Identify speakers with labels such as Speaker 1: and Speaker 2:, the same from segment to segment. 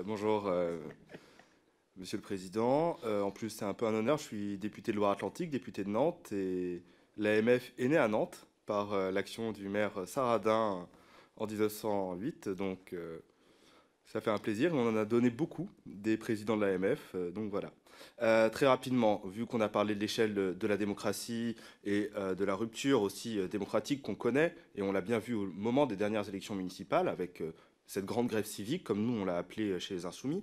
Speaker 1: Bonjour, Monsieur le Président. En plus, c'est un peu un honneur. Je suis député de Loire-Atlantique, député de Nantes, et l'AMF est née à Nantes par l'action du maire Saradin en 1908. Donc, ça fait un plaisir. On en a donné beaucoup des présidents de l'AMF. Donc voilà. Très rapidement, vu qu'on a parlé de l'échelle de la démocratie et de la rupture aussi démocratique qu'on connaît, et on l'a bien vu au moment des dernières élections municipales avec cette grande grève civique, comme nous on l'a appelé chez les Insoumis,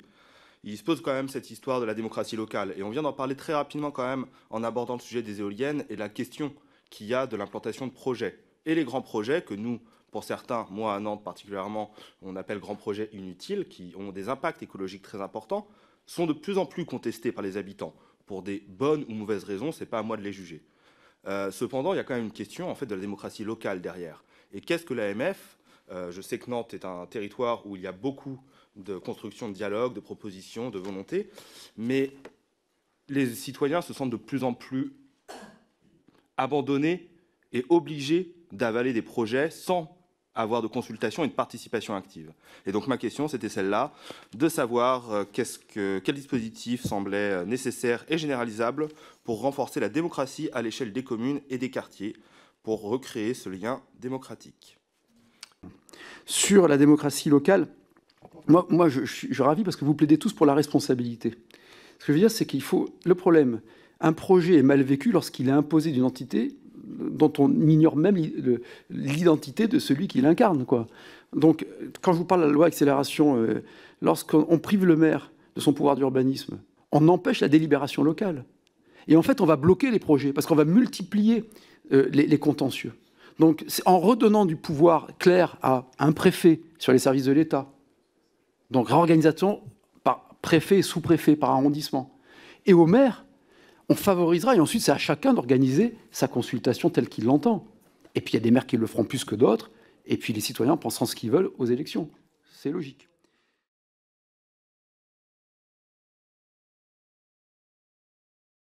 Speaker 1: il se pose quand même cette histoire de la démocratie locale. Et on vient d'en parler très rapidement quand même en abordant le sujet des éoliennes et la question qu'il y a de l'implantation de projets. Et les grands projets que nous, pour certains, moi à Nantes particulièrement, on appelle grands projets inutiles, qui ont des impacts écologiques très importants, sont de plus en plus contestés par les habitants. Pour des bonnes ou mauvaises raisons, ce n'est pas à moi de les juger. Cependant, il y a quand même une question en fait, de la démocratie locale derrière. Et qu'est-ce que l'AMF ? Je sais que Nantes est un territoire où il y a beaucoup de construction de dialogue, de propositions, de volonté, mais les citoyens se sentent de plus en plus abandonnés et obligés d'avaler des projets sans avoir de consultation et de participation active. Et donc ma question, c'était celle-là, de savoir quel dispositif semblait nécessaire et généralisable pour renforcer la démocratie à l'échelle des communes et des quartiers, pour recréer ce lien démocratique.
Speaker 2: Sur la démocratie locale, moi je suis ravi parce que vous plaidez tous pour la responsabilité. Ce que je veux dire, c'est qu'il faut... Le problème, un projet est mal vécu lorsqu'il est imposé d'une entité dont on ignore même l'identité de celui qui l'incarne, quoi. Donc, quand je vous parle de la loi accélération, lorsqu'on prive le maire de son pouvoir d'urbanisme, on empêche la délibération locale. Et en fait, on va bloquer les projets parce qu'on va multiplier les contentieux. Donc, en redonnant du pouvoir clair à un préfet sur les services de l'État, donc réorganisation par préfet et sous-préfet, par arrondissement, et au maire, on favorisera, et ensuite c'est à chacun d'organiser sa consultation telle qu'il l'entend. Et puis il y a des maires qui le feront plus que d'autres, et puis les citoyens penseront ce qu'ils veulent aux élections. C'est logique.